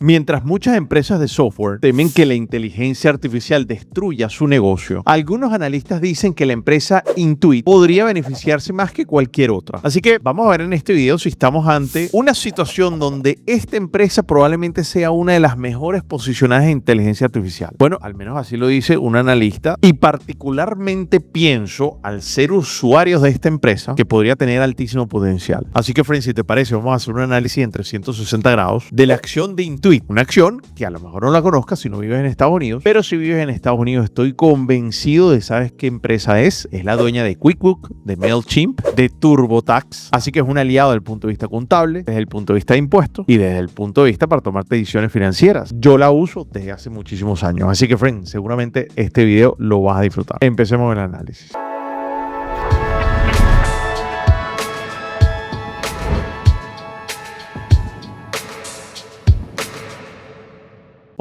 Mientras muchas empresas de software temen que la inteligencia artificial destruya su negocio, algunos analistas dicen que la empresa Intuit podría beneficiarse más que cualquier otra. Así que vamos a ver en este video si estamos ante una situación donde esta empresa probablemente sea una de las mejores posicionadas en inteligencia artificial. Bueno, al menos así lo dice un analista, y particularmente pienso, al ser usuarios de esta empresa, que podría tener altísimo potencial. Así que, friends, si te parece, vamos a hacer un análisis en 360 grados de la acción de Intuit. Una acción que a lo mejor no la conozcas si no vives en Estados Unidos, pero si vives en Estados Unidos estoy convencido de sabes qué empresa es. Es la dueña de QuickBooks, de MailChimp, de TurboTax. Así que es un aliado desde el punto de vista contable, desde el punto de vista de impuestos y desde el punto de vista para tomar decisiones financieras. Yo la uso desde hace muchísimos años. Así que, friend, seguramente este video lo vas a disfrutar. Empecemos el análisis.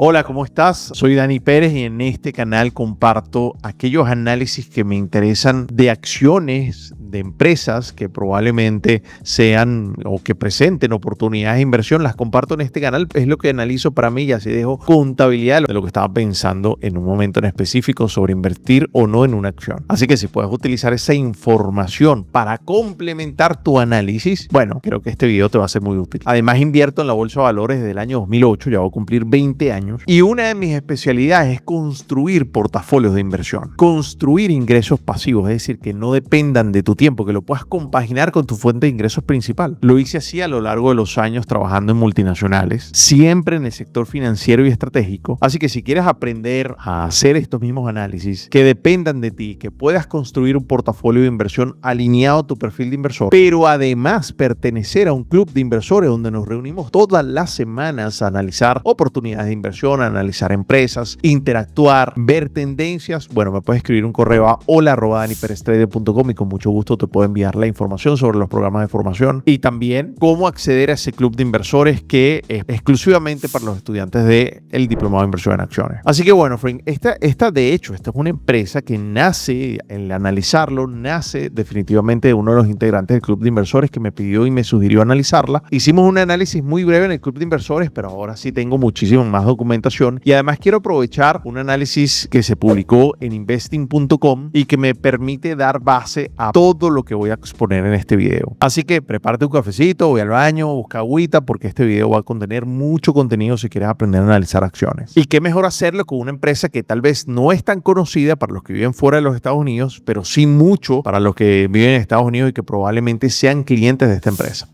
Hola, ¿cómo estás? Soy Dani Pérez y en este canal comparto aquellos análisis que me interesan de acciones de empresas que probablemente sean o que presenten oportunidades de inversión. Las comparto en este canal, es lo que analizo para mí y así dejo contabilidad de lo que estaba pensando en un momento en específico sobre invertir o no en una acción. Así que si puedes utilizar esa información para complementar tu análisis, bueno, creo que este video te va a ser muy útil. Además, invierto en la bolsa de valores desde el año 2008, ya voy a cumplir 20 años, y una de mis especialidades es construir portafolios de inversión, construir ingresos pasivos, es decir, que no dependan de tu tiempo, que lo puedas compaginar con tu fuente de ingresos principal. Lo hice así a lo largo de los años trabajando en multinacionales, siempre en el sector financiero y estratégico. Así que si quieres aprender a hacer estos mismos análisis que dependan de ti, que puedas construir un portafolio de inversión alineado a tu perfil de inversor, pero además pertenecer a un club de inversores donde nos reunimos todas las semanas a analizar oportunidades de inversión, a analizar empresas, interactuar, ver tendencias, bueno, me puedes escribir un correo a hola@danipereztrader.com y con mucho gusto te puedo enviar la información sobre los programas de formación y también cómo acceder a ese club de inversores que es exclusivamente para los estudiantes del Diplomado de Inversión en Acciones. Así que bueno, friend, esta de hecho, esta es una empresa que nace, el analizarlo, nace definitivamente de uno de los integrantes del club de inversores que me pidió y me sugirió analizarla. Hicimos un análisis muy breve en el club de inversores, pero ahora sí tengo muchísimo más documentación y además quiero aprovechar un análisis que se publicó en investing.com y que me permite dar base a todo lo que voy a exponer en este video. Así que prepárate un cafecito, voy al baño, busca agüita porque este video va a contener mucho contenido si quieres aprender a analizar acciones. Y qué mejor hacerlo con una empresa que tal vez no es tan conocida para los que viven fuera de los Estados Unidos, pero sí mucho para los que viven en Estados Unidos y que probablemente sean clientes de esta empresa.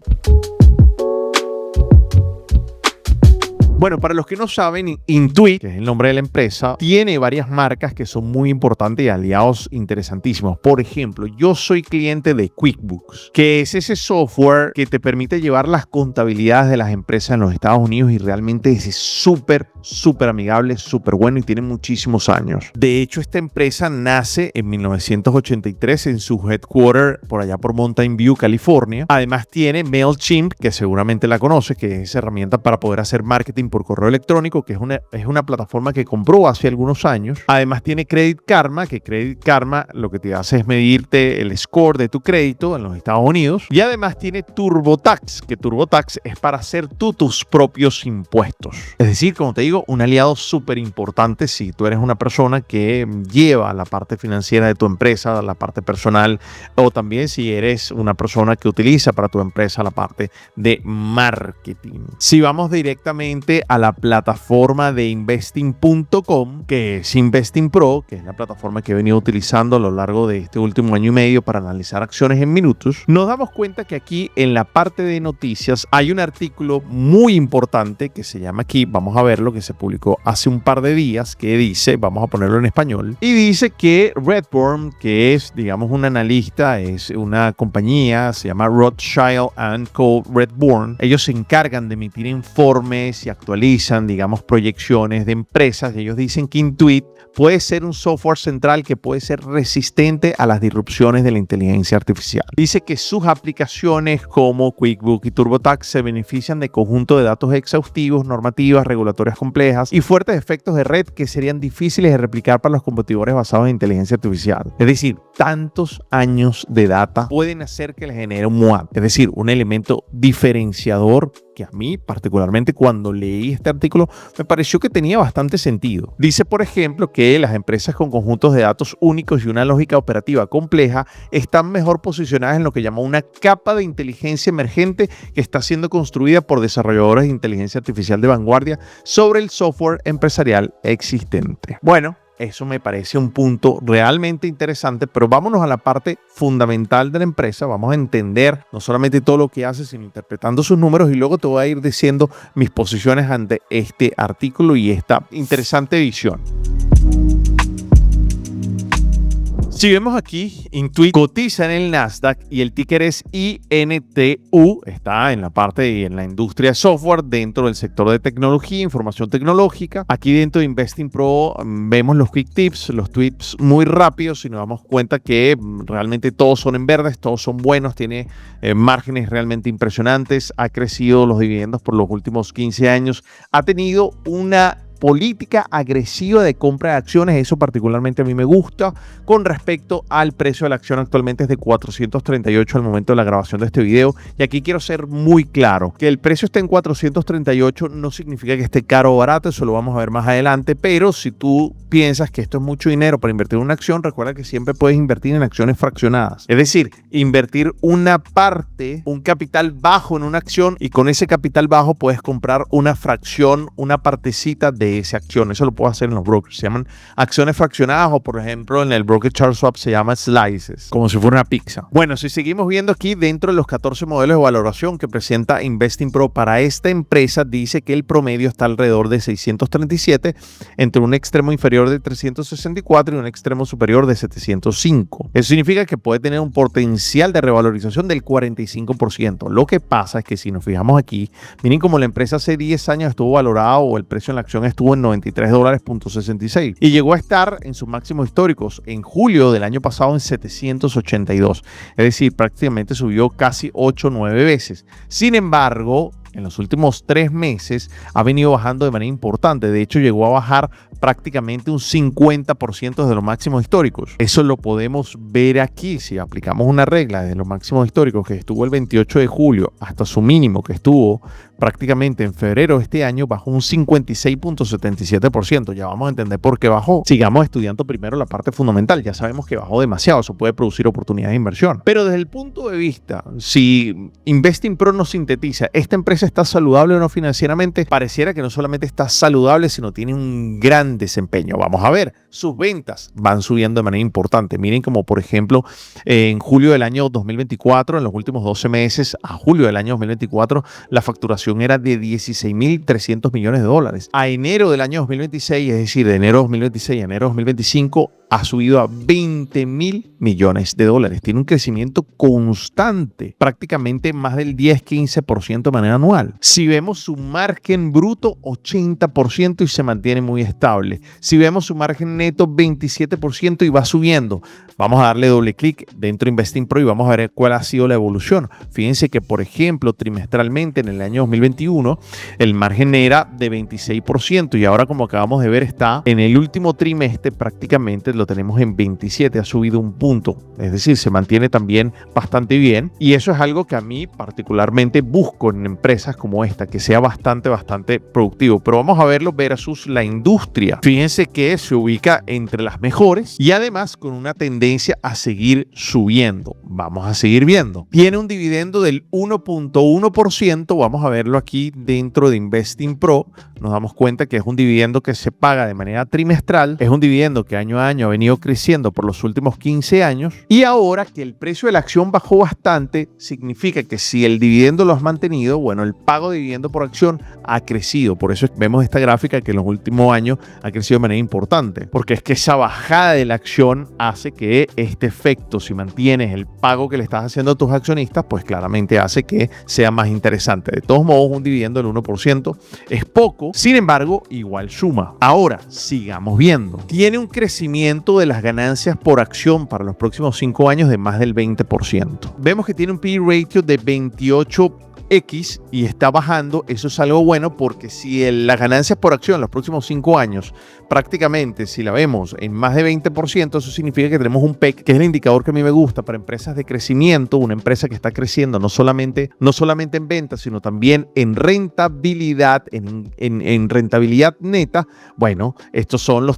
Bueno, para los que no saben, Intuit, que es el nombre de la empresa, tiene varias marcas que son muy importantes y aliados interesantísimos. Por ejemplo, yo soy cliente de QuickBooks, que es ese software que te permite llevar las contabilidades de las empresas en los Estados Unidos y realmente es súper amigable, súper bueno y tiene muchísimos años. De hecho, esta empresa nace en 1983 en su headquarter por allá por Mountain View, California. Además tiene MailChimp, que seguramente la conoces, que es esa herramienta para poder hacer marketing por correo electrónico, que es una plataforma que compró hace algunos años. Además tiene Credit Karma, que Credit Karma lo que te hace es medirte el score de tu crédito en los Estados Unidos. Y además tiene TurboTax, que TurboTax es para hacer tú tus propios impuestos. Es decir, como te digo, un aliado súper importante si tú eres una persona que lleva la parte financiera de tu empresa, la parte personal, o también si eres una persona que utiliza para tu empresa la parte de marketing. Si vamos directamente a la plataforma de investing.com, que es Investing Pro, que es la plataforma que he venido utilizando a lo largo de este último año y medio para analizar acciones en minutos, nos damos cuenta que aquí en la parte de noticias hay un artículo muy importante que se llama aquí, vamos a verlo, que se publicó hace un par de días, que dice, vamos a ponerlo en español, y dice que Redburn, que es, digamos, un analista, es una compañía, se llama Rothschild & Co. Redburn, ellos se encargan de emitir informes y actualizan, digamos, proyecciones de empresas. Ellos dicen que Intuit puede ser un software central que puede ser resistente a las disrupciones de la inteligencia artificial. Dice que sus aplicaciones como QuickBooks y TurboTax se benefician de conjunto de datos exhaustivos, normativas, regulatorias complejas y fuertes efectos de red que serían difíciles de replicar para los competidores basados en inteligencia artificial. Es decir, tantos años de data pueden hacer que le genere un MOAT, es decir, un elemento diferenciador que a mí particularmente cuando leí este artículo me pareció que tenía bastante sentido. Dice, por ejemplo, que las empresas con conjuntos de datos únicos y una lógica operativa compleja están mejor posicionadas en lo que llama una capa de inteligencia emergente que está siendo construida por desarrolladores de inteligencia artificial de vanguardia sobre el software empresarial existente. Bueno, eso me parece un punto realmente interesante, pero vámonos a la parte fundamental de la empresa. Vamos a entender no solamente todo lo que hace, sino interpretando sus números, y luego te voy a ir diciendo mis posiciones ante este artículo y esta interesante visión. Si vemos aquí, Intuit cotiza en el Nasdaq y el ticker es INTU, está en la parte y en la industria de software dentro del sector de tecnología, información tecnológica. Aquí dentro de Investing Pro vemos los quick tips, los tweets muy rápidos y nos damos cuenta que realmente todos son en verdes, todos son buenos, tiene márgenes realmente impresionantes, ha crecido los dividendos por los últimos 15 años, ha tenido una política agresiva de compra de acciones, eso particularmente a mí me gusta. Con respecto al precio de la acción, actualmente es de 438 al momento de la grabación de este video, y aquí quiero ser muy claro, que el precio esté en 438 no significa que esté caro o barato, eso lo vamos a ver más adelante, pero si tú piensas que esto es mucho dinero para invertir en una acción, recuerda que siempre puedes invertir en acciones fraccionadas, es decir, invertir una parte, un capital bajo en una acción, y con ese capital bajo puedes comprar una fracción, una partecita de esa acción. Eso lo puedo hacer en los brokers, se llaman acciones fraccionadas, o por ejemplo en el broker Charles Schwab se llama slices, como si fuera una pizza. Bueno, si seguimos viendo aquí dentro de los 14 modelos de valoración que presenta Investing Pro para esta empresa, dice que el promedio está alrededor de 637, entre un extremo inferior de 364 y un extremo superior de 705. Eso significa que puede tener un potencial de revalorización del 45%. Lo que pasa es que si nos fijamos aquí, miren como la empresa hace 10 años estuvo valorada, o el precio en la acción estuvo en $93.66 y llegó a estar en sus máximos históricos en julio del año pasado en 782, es decir, prácticamente subió casi 8 o 9 veces. Sin embargo, en los últimos 3 meses ha venido bajando de manera importante. De hecho, llegó a bajar prácticamente un 50% de los máximos históricos. Eso lo podemos ver aquí. Si aplicamos una regla de los máximos históricos que estuvo el 28 de julio hasta su mínimo que estuvo prácticamente en febrero de este año, bajó un 56.77%. Ya vamos a entender por qué bajó. Sigamos estudiando primero la parte fundamental. Ya sabemos que bajó demasiado. Eso puede producir oportunidades de inversión. Pero desde el punto de vista, si Investing Pro nos sintetiza, esta empresa está saludable o no financieramente, pareciera que no solamente está saludable, sino tiene un gran desempeño. Vamos a ver, sus ventas van subiendo de manera importante. Miren como por ejemplo en julio del año 2024, en los últimos 12 meses a julio del año 2024, la facturación era de 16.300 millones de dólares. A enero del año 2026, es decir, de enero 2026 a enero 2025, ha subido a 20.000 millones de dólares. Tiene un crecimiento constante, prácticamente más del 10-15% de manera anual. Si vemos su margen bruto, 80% y se mantiene muy estable. Si vemos su margen neto, 27% y va subiendo. Vamos a darle doble clic dentro de Investing Pro y vamos a ver cuál ha sido la evolución. Fíjense que, por ejemplo, trimestralmente en el año 2021, el margen era de 26% y ahora, como acabamos de ver, está en el último trimestre prácticamente lo tenemos en 27, ha subido un punto, es decir, se mantiene también bastante bien, y eso es algo que a mí particularmente busco en empresas como esta, que sea bastante productivo. Pero vamos a verlo versus la industria. Fíjense que se ubica entre las mejores y además con una tendencia a seguir subiendo. Vamos a seguir viendo. Tiene un dividendo del 1.1%, vamos a verlo aquí dentro de Investing Pro. Nos damos cuenta que es un dividendo que se paga de manera trimestral, es un dividendo que año a año ha venido creciendo por los últimos 15 años, y ahora que el precio de la acción bajó bastante, significa que si el dividendo lo has mantenido, bueno, el pago de dividendo por acción ha crecido. Por eso vemos esta gráfica que en los últimos años ha crecido de manera importante, porque es que esa bajada de la acción hace que este efecto, si mantienes el pago que le estás haciendo a tus accionistas, pues claramente hace que sea más interesante. De todos modos, un dividendo del 1% es poco, sin embargo, igual suma. Ahora, sigamos viendo. Tiene un crecimiento de las ganancias por acción para los próximos 5 años de más del 20%. Vemos que tiene un P/E ratio de 28x X y está bajando, eso es algo bueno, porque si las ganancias por acción en los próximos 5 años, prácticamente si la vemos en más de 20%, eso significa que tenemos un PEC, que es el indicador que a mí me gusta para empresas de crecimiento, una empresa que está creciendo no solamente en ventas, sino también en rentabilidad, en rentabilidad neta. Bueno, estos son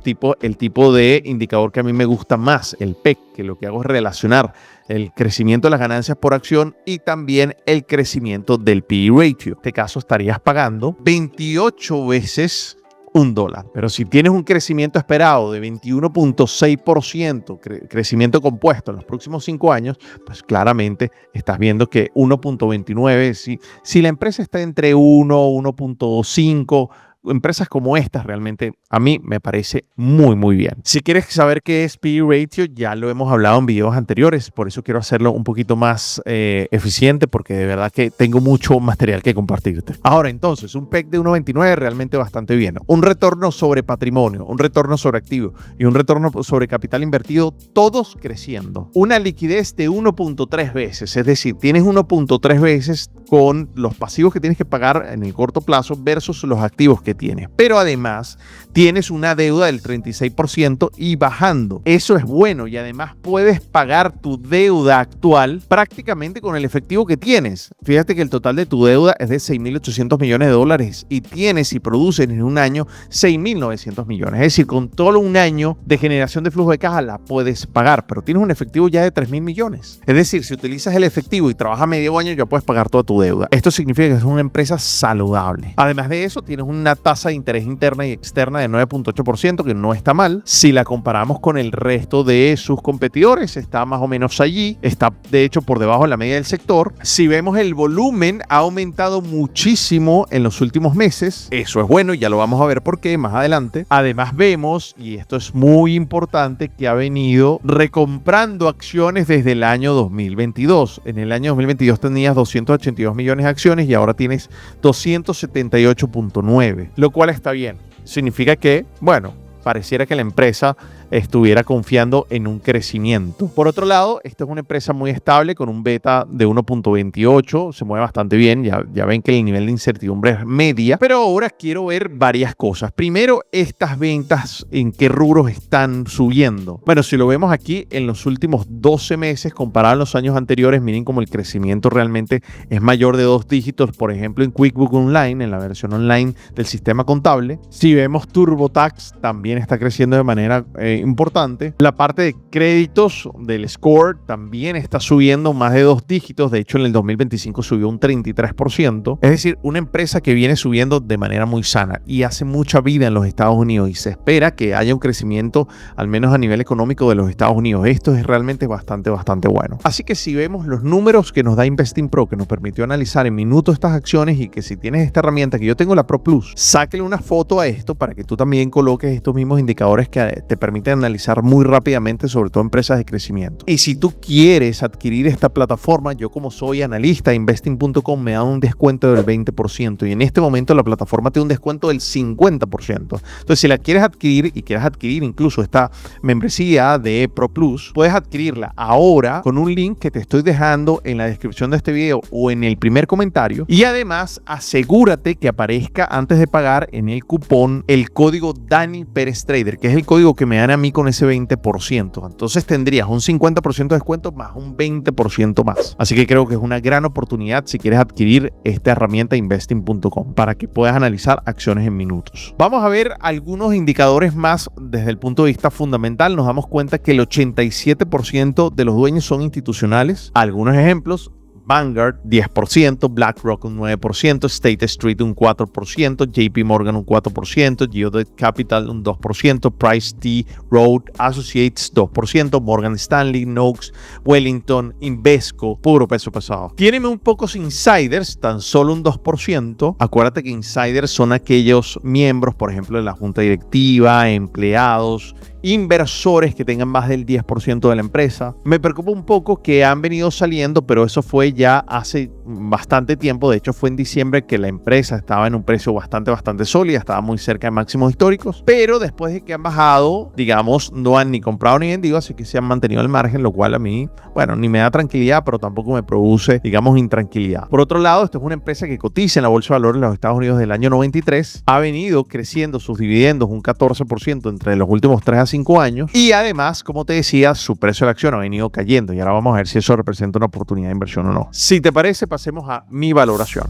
el tipo de indicador que a mí me gusta más, el PEC, que lo que hago es relacionar el crecimiento de las ganancias por acción y también el crecimiento del PE ratio. En este caso estarías pagando 28 veces $1. Pero si tienes un crecimiento esperado de 21.6% crecimiento compuesto en los próximos 5 años, pues claramente estás viendo que 1.29, si la empresa está entre 1.5, empresas como estas realmente a mí me parece muy, muy bien. Si quieres saber qué es PE ratio, ya lo hemos hablado en videos anteriores, por eso quiero hacerlo un poquito más eficiente, porque de verdad que tengo mucho material que compartirte. Ahora entonces, un PEC de 1.29 realmente bastante bien. Un retorno sobre patrimonio, un retorno sobre activo y un retorno sobre capital invertido, todos creciendo. Una liquidez de 1.3 veces, es decir, tienes 1.3 veces con los pasivos que tienes que pagar en el corto plazo versus los activos que tienes. Pero además tienes una deuda del 36% y bajando. Eso es bueno, y además puedes pagar tu deuda actual prácticamente con el efectivo que tienes. Fíjate que el total de tu deuda es de $6.800 millones y tienes y produces en un año $6.900 millones. Es decir, con todo un año de generación de flujo de caja la puedes pagar, pero tienes un efectivo ya de $3.000 millones. Es decir, si utilizas el efectivo y trabajas medio año, ya puedes pagar toda tu deuda. Esto significa que es una empresa saludable. Además de eso, tienes una tasa de interés interna y externa de 9.8%, que no está mal. Si la comparamos con el resto de sus competidores, está más o menos allí. Está, de hecho, por debajo de la media del sector. Si vemos, el volumen ha aumentado muchísimo en los últimos meses. Eso es bueno y ya lo vamos a ver por qué más adelante. Además vemos, y esto es muy importante, que ha venido recomprando acciones desde el año 2022. En el año 2022 tenías 282 millones de acciones y ahora tienes 278.9, lo cual está bien. Significa que, bueno, pareciera que la empresa estuviera confiando en un crecimiento. Por otro lado, esta es una empresa muy estable con un beta de 1.28, se mueve bastante bien, ya ven que el nivel de incertidumbre es media, pero ahora quiero ver varias cosas. Primero, estas ventas, ¿en qué rubros están subiendo? Bueno, si lo vemos aquí, en los últimos 12 meses, comparado a los años anteriores, miren cómo el crecimiento realmente es mayor de 2 dígitos, por ejemplo, en QuickBooks Online, en la versión online del sistema contable. Si vemos TurboTax, también está creciendo de manera importante. La parte de créditos del score también está subiendo más de 2 dígitos. De hecho, en el 2025 subió un 33%. Es decir, una empresa que viene subiendo de manera muy sana y hace mucha vida en los Estados Unidos, y se espera que haya un crecimiento, al menos a nivel económico, de los Estados Unidos. Esto es realmente bastante bueno. Así que si vemos los números que nos da Investing Pro, que nos permitió analizar en minutos estas acciones, y que si tienes esta herramienta, que yo tengo la Pro Plus, sáquele una foto a esto para que tú también coloques estos mismos indicadores que te permiten analizar muy rápidamente, sobre todo empresas de crecimiento. Y si tú quieres adquirir esta plataforma, yo como soy analista de investing.com me da un descuento del 20%, y en este momento la plataforma tiene un descuento del 50%. Entonces, si la quieres adquirir y quieres adquirir incluso esta membresía de Pro Plus, puedes adquirirla ahora con un link que te estoy dejando en la descripción de este video o en el primer comentario, y además asegúrate que aparezca antes de pagar en el cupón el código Dani Pérez Trader, que es el código que me dan a mí con ese 20%. Entonces tendrías un 50% de descuento más un 20% más. Así que creo que es una gran oportunidad si quieres adquirir esta herramienta investing.com para que puedas analizar acciones en minutos. Vamos a ver algunos indicadores más desde el punto de vista fundamental. Nos damos cuenta que el 87% de los dueños son institucionales. Algunos ejemplos: Vanguard 10%, BlackRock un 9%, State Street un 4%, JP Morgan un 4%, Geodet Capital un 2%, Price T. Road Associates 2%, Morgan Stanley, Knox, Wellington, Invesco, puro peso pesado. Tienen un pocos insiders, tan solo un 2%. Acuérdate que insiders son aquellos miembros, por ejemplo, de la junta directiva, empleados inversores que tengan más del 10% de la empresa. Me preocupa un poco que han venido saliendo, pero eso fue ya hace bastante tiempo. De hecho, fue en diciembre que la empresa estaba en un precio bastante sólida, estaba muy cerca de máximos históricos, pero después de que han bajado, digamos, no han ni comprado ni vendido, así que se han mantenido al margen, lo cual a mí, bueno, ni me da tranquilidad, pero tampoco me produce, digamos, intranquilidad. Por otro lado, esto es una empresa que cotiza en la Bolsa de Valores de los Estados Unidos del año 93, ha venido creciendo sus dividendos un 14% entre los últimos 3 a 5 años y además, como te decía, su precio de la acción ha venido cayendo y ahora vamos a ver si eso representa una oportunidad de inversión o no. Si te parece, pasemos a mi valoración.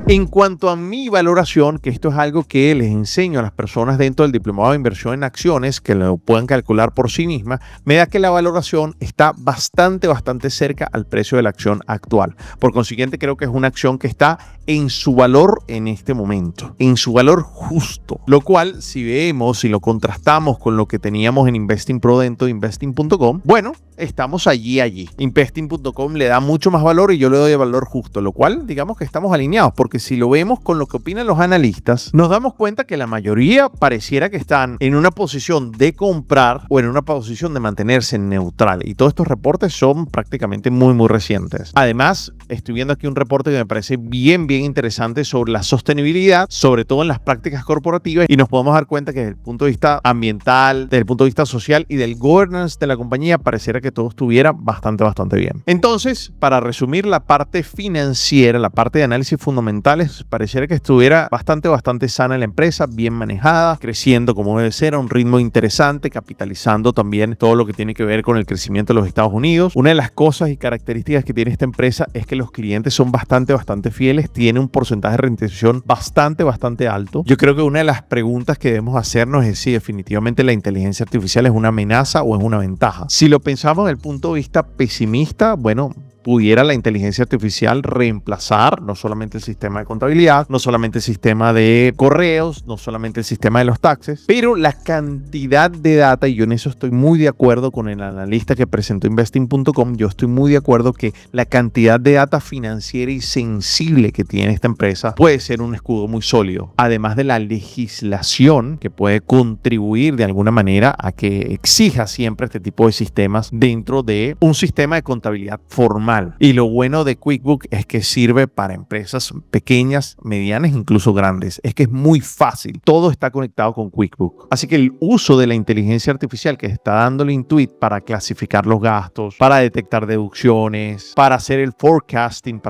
En cuanto a mi valoración, que esto es algo que les enseño a las personas dentro del diplomado de inversión en acciones, que lo puedan calcular por sí mismas, me da que la valoración está bastante cerca al precio de la acción actual. Por consiguiente, creo que es una acción que está en su valor en este momento, en su valor justo. Lo cual, si vemos, si lo contrastamos con lo que teníamos en Investing Pro dentro de Investing.com, bueno, estamos allí. Investing.com le da mucho más valor y yo le doy el valor justo, lo cual, digamos que estamos alineados, porque si lo vemos con lo que opinan los analistas, nos damos cuenta que la mayoría pareciera que están en una posición de comprar o en una posición de mantenerse neutral. Y todos estos reportes son prácticamente muy recientes. Además, estoy viendo aquí un reporte que me parece bien interesante sobre la sostenibilidad, sobre todo en las prácticas corporativas, y nos podemos dar cuenta que desde el punto de vista ambiental, desde el punto de vista social y del governance de la compañía, pareciera que todo estuviera bastante bien. Entonces, para resumir la parte financiera, la parte de análisis fundamentales, pareciera que estuviera bastante sana la empresa, bien manejada, creciendo como debe ser, a un ritmo interesante, capitalizando también todo lo que tiene que ver con el crecimiento de los Estados Unidos. Una de las cosas y características que tiene esta empresa es que los clientes son bastante fieles, tiene un porcentaje de retención bastante alto. Yo creo que una de las preguntas que debemos hacernos es si definitivamente la inteligencia artificial es una amenaza o es una ventaja. Si lo pensamos desde el punto de vista pesimista, bueno, pudiera la inteligencia artificial reemplazar no solamente el sistema de contabilidad, no solamente el sistema de correos, no solamente el sistema de los taxes, pero la cantidad de data, y yo en eso estoy muy de acuerdo con el analista que presentó Investing.com, yo estoy muy de acuerdo que la cantidad de data financiera y sensible que tiene esta empresa puede ser un escudo muy sólido, además de la legislación que puede contribuir de alguna manera a que exija siempre este tipo de sistemas dentro de un sistema de contabilidad formal. Y lo bueno de QuickBook es que sirve para empresas pequeñas, medianas, incluso grandes. Es que es muy fácil. Todo está conectado con QuickBook. Así que el uso de la inteligencia artificial que está dándole Intuit para clasificar los gastos, para detectar deducciones, para hacer el forecasting,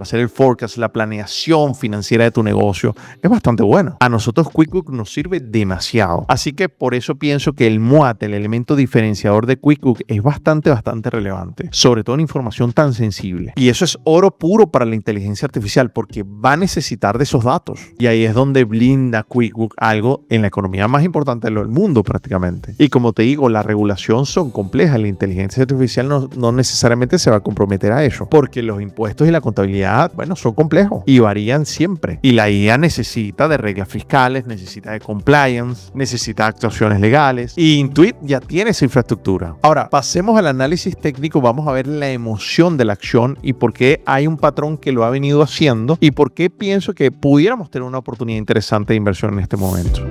la planeación financiera de tu negocio, es bastante bueno. A nosotros QuickBook nos sirve demasiado. Así que por eso pienso que el MOAT, el elemento diferenciador de QuickBook, es bastante relevante. Sobre todo en información tan sensible. Y eso es oro puro para la inteligencia artificial porque va a necesitar de esos datos. Y ahí es donde blinda QuickBook algo en la economía más importante del mundo prácticamente. Y como te digo, las regulaciones son complejas. La inteligencia artificial no necesariamente se va a comprometer a ello porque los impuestos y la contabilidad, bueno, son complejos y varían siempre. Y la IA necesita de reglas fiscales, necesita de compliance, necesita de actuaciones legales. Y Intuit ya tiene esa infraestructura. Ahora, pasemos al análisis técnico. Vamos a ver la emoción de la acción y por qué hay un patrón que lo ha venido haciendo y por qué pienso que pudiéramos tener una oportunidad interesante de inversión en este momento.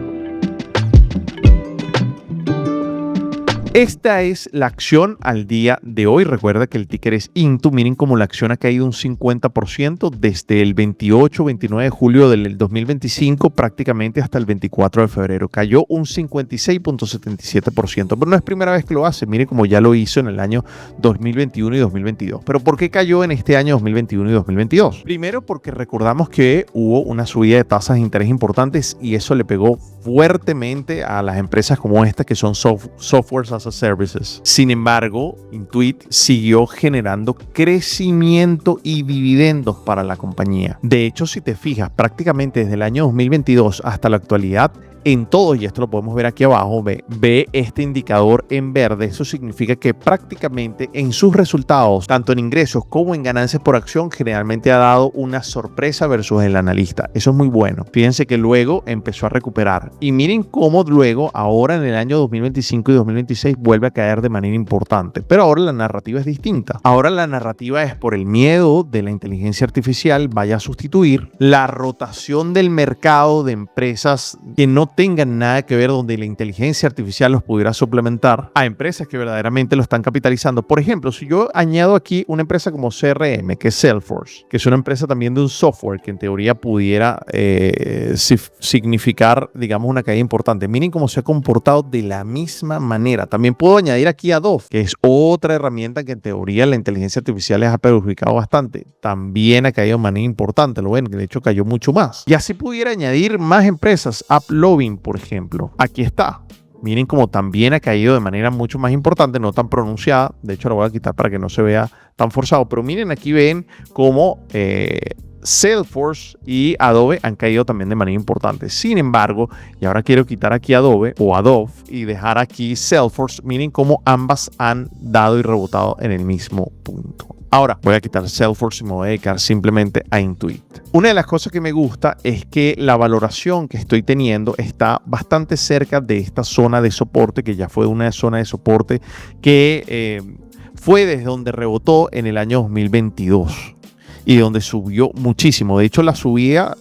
Esta es la acción al día de hoy. Recuerda que el ticker es INTU. Miren cómo la acción ha caído un 50% desde el 28-29 de julio del 2025 prácticamente hasta el 24 de febrero. Cayó un 56.77%, pero no es primera vez que lo hace. Miren cómo ya lo hizo en el año 2021 y 2022. ¿Pero por qué cayó en este año 2021 y 2022? Primero porque recordamos que hubo una subida de tasas de interés importantes y eso le pegó fuertemente a las empresas como esta que son softwares as a services. Sin embargo, Intuit siguió generando crecimiento y dividendos para la compañía. De hecho, si te fijas, prácticamente desde el año 2022 hasta la actualidad, en todo, y esto lo podemos ver aquí abajo, ve este indicador en verde. Eso significa que prácticamente en sus resultados, tanto en ingresos como en ganancias por acción, generalmente ha dado una sorpresa versus el analista. Eso es muy bueno. Fíjense que luego empezó a recuperar. Y miren cómo luego, ahora en el año 2025 y 2026, vuelve a caer de manera importante. Pero ahora la narrativa es distinta. Ahora la narrativa es por el miedo de la inteligencia artificial vaya a sustituir la rotación del mercado de empresas que no tengan nada que ver, donde la inteligencia artificial los pudiera suplementar, a empresas que verdaderamente lo están capitalizando. Por ejemplo, si yo añado aquí una empresa como CRM, que es Salesforce, que es una empresa también de un software que en teoría pudiera significar, digamos, una caída importante. Miren cómo se ha comportado de la misma manera. También puedo añadir aquí Adobe, que es otra herramienta que en teoría la inteligencia artificial les ha perjudicado bastante. También ha caído de manera importante, lo ven, que de hecho cayó mucho más. Y así pudiera añadir más empresas. AppLovin, por ejemplo. Aquí está. Miren cómo también ha caído de manera mucho más importante, no tan pronunciada. De hecho, lo voy a quitar para que no se vea tan forzado. Pero miren, aquí ven cómo Salesforce y Adobe han caído también de manera importante. Sin embargo, y ahora quiero quitar aquí Adobe y dejar aquí Salesforce. Miren cómo ambas han dado y rebotado en el mismo punto. Ahora voy a quitar Salesforce y me voy a dedicar simplemente a Intuit. Una de las cosas que me gusta es que la valoración que estoy teniendo está bastante cerca de esta zona de soporte, que ya fue una zona de soporte que fue desde donde rebotó en el año 2022 y donde subió muchísimo. De hecho, la subida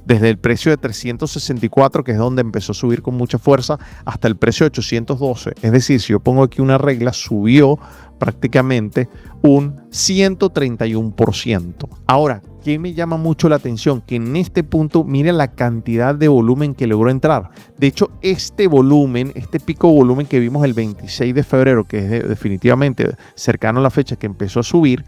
desde el precio de 364, que es donde empezó a subir con mucha fuerza, hasta el precio de 812. Es decir, si yo pongo aquí una regla, subió prácticamente un 131%. Ahora, ¿qué me llama mucho la atención? Que en este punto, miren la cantidad de volumen que logró entrar. De hecho, este volumen, este pico volumen que vimos el 26 de febrero, que es definitivamente cercano a la fecha que empezó a subir,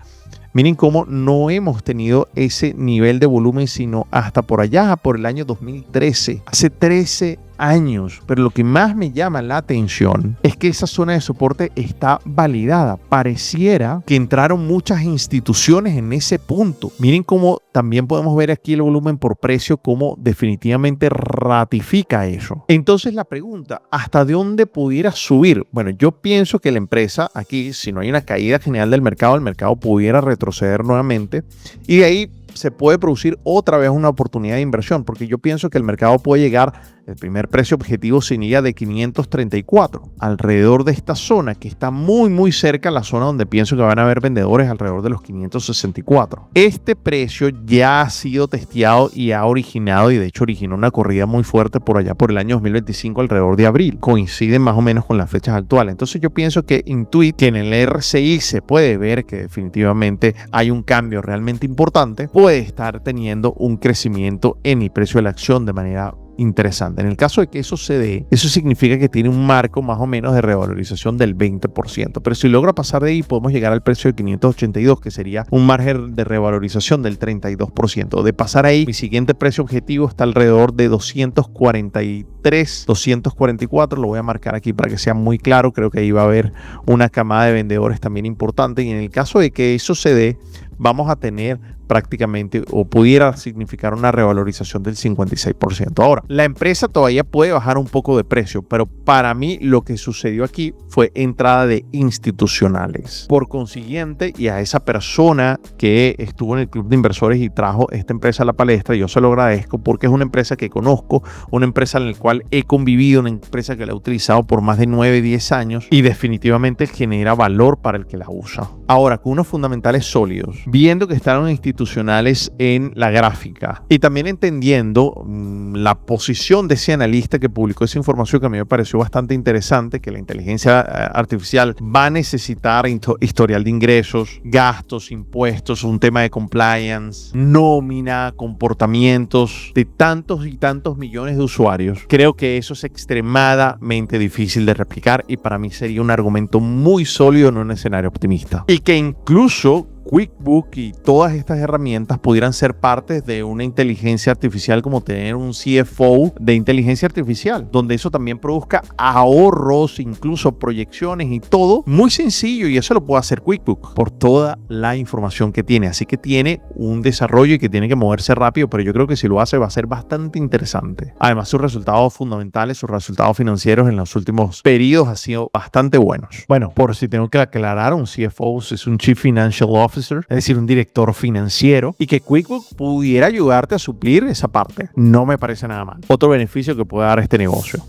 miren cómo no hemos tenido ese nivel de volumen sino hasta por allá, por el año 2013. Hace 13 años. Pero lo que más me llama la atención es que esa zona de soporte está validada. Pareciera que entraron muchas instituciones en ese punto. Miren cómo también podemos ver aquí el volumen por precio, cómo definitivamente ratifica eso. Entonces la pregunta, ¿hasta dónde pudiera subir? Bueno, yo pienso que la empresa aquí, si no hay una caída general del mercado, el mercado pudiera retroceder nuevamente y de ahí se puede producir otra vez una oportunidad de inversión, porque yo pienso que el mercado puede llegar, el primer precio objetivo sería de 534, alrededor de esta zona que está muy cerca a la zona donde pienso que van a haber vendedores, alrededor de los 564. Este precio ya ha sido testeado y ha originado, y de hecho originó una corrida muy fuerte por allá por el año 2025, alrededor de abril. Coinciden más o menos con las fechas actuales. Entonces yo pienso que Intuit, que en el RSI se puede ver que definitivamente hay un cambio realmente importante, puede estar teniendo un crecimiento en el precio de la acción de manera interesante. En el caso de que eso se dé, eso significa que tiene un marco más o menos de revalorización del 20%. Pero si logra pasar de ahí, podemos llegar al precio de 582, que sería un margen de revalorización del 32%. De pasar ahí, mi siguiente precio objetivo está alrededor de 243, 244. Lo voy a marcar aquí para que sea muy claro. Creo que ahí va a haber una camada de vendedores también importante. Y en el caso de que eso se dé, vamos a tener prácticamente o pudiera significar una revalorización del 56%. Ahora, la empresa todavía puede bajar un poco de precio, pero para mí lo que sucedió aquí fue entrada de institucionales. Por consiguiente, y a esa persona que estuvo en el club de inversores y trajo esta empresa a la palestra, yo se lo agradezco porque es una empresa que conozco, una empresa en la cual he convivido, una empresa que la he utilizado por más de 9, 10 años y definitivamente genera valor para el que la usa. Ahora, con unos fundamentales sólidos, viendo que están institucionales en la gráfica y también entendiendo la posición de ese analista que publicó esa información que a mí me pareció bastante interesante, que la inteligencia artificial va a necesitar historial de ingresos, gastos, impuestos, un tema de compliance, nómina, comportamientos de tantos y tantos millones de usuarios. Creo que eso es extremadamente difícil de replicar y para mí sería un argumento muy sólido en un escenario optimista. Y que incluso QuickBook y todas estas herramientas pudieran ser parte de una inteligencia artificial, como tener un CFO de inteligencia artificial, donde eso también produzca ahorros, incluso proyecciones y todo muy sencillo, y eso lo puede hacer QuickBook por toda la información que tiene. Así que tiene un desarrollo y que tiene que moverse rápido, pero yo creo que si lo hace va a ser bastante interesante. Además, sus resultados fundamentales, sus resultados financieros en los últimos periodos han sido bastante buenos. Bueno, por si tengo que aclarar, un CFO es un Chief Financial Officer, es decir, un director financiero, y que QuickBook pudiera ayudarte a suplir esa parte. No me parece nada mal. Otro beneficio que puede dar este negocio.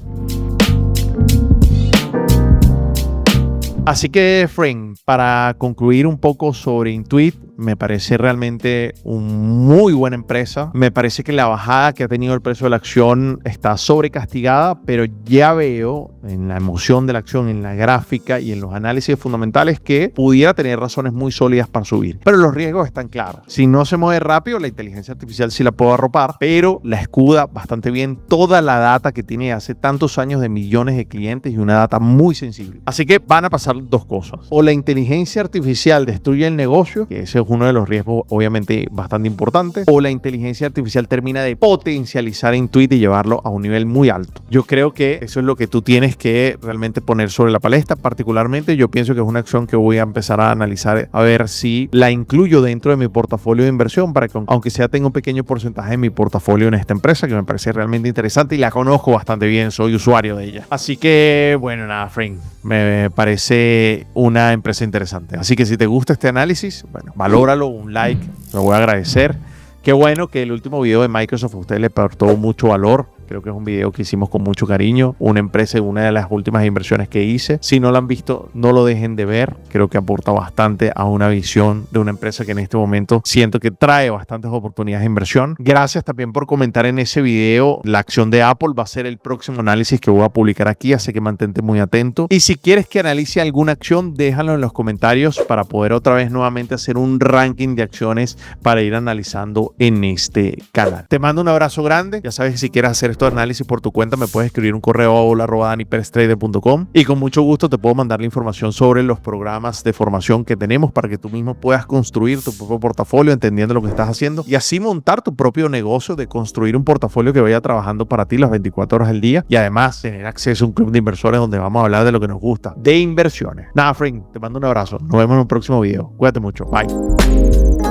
Así que, friend, para concluir un poco sobre Intuit, me parece realmente una muy buena empresa. Me parece que la bajada que ha tenido el precio de la acción está sobrecastigada, pero ya veo en la emoción de la acción, en la gráfica y en los análisis fundamentales que pudiera tener razones muy sólidas para subir. Pero los riesgos están claros. Si no se mueve rápido, la inteligencia artificial sí la puedo arropar, pero la escuda bastante bien toda la data que tiene hace tantos años de millones de clientes y una data muy sensible. Así que van a pasar dos cosas. O la inteligencia artificial destruye el negocio, que ese es uno de los riesgos obviamente bastante importantes, o la inteligencia artificial termina de potencializar Intuit y llevarlo a un nivel muy alto. Yo creo que eso es lo que tú tienes que realmente poner sobre la palestra. Particularmente yo pienso que es una acción que voy a empezar a analizar a ver si la incluyo dentro de mi portafolio de inversión para que aunque sea tenga un pequeño porcentaje de mi portafolio en esta empresa que me parece realmente interesante y la conozco bastante bien, soy usuario de ella. Así que bueno, nada, Frank, me parece una empresa interesante. Así que si te gusta este análisis, bueno, valóralo, un like, lo voy a agradecer. Qué bueno que el último video de Microsoft a usted le aportó mucho valor. Creo que es un video que hicimos con mucho cariño. Una empresa, una de las últimas inversiones que hice. Si no lo han visto, no lo dejen de ver. Creo que aporta bastante a una visión de una empresa que en este momento siento que trae bastantes oportunidades de inversión. Gracias también por comentar en ese video. La acción de Apple va a ser el próximo análisis que voy a publicar aquí, así que mantente muy atento. Y si quieres que analice alguna acción, déjalo en los comentarios para poder otra vez nuevamente hacer un ranking de acciones para ir analizando en este canal. Te mando un abrazo grande. Ya sabes que si quieres hacer análisis por tu cuenta me puedes escribir un correo a hola@daniperestrader.com y con mucho gusto te puedo mandar la información sobre los programas de formación que tenemos para que tú mismo puedas construir tu propio portafolio entendiendo lo que estás haciendo y así montar tu propio negocio de construir un portafolio que vaya trabajando para ti las 24 horas del día y además tener acceso a un club de inversores donde vamos a hablar de lo que nos gusta, de inversiones. Nada, Frank, te mando un abrazo. Nos vemos en un próximo video. Cuídate mucho. Bye.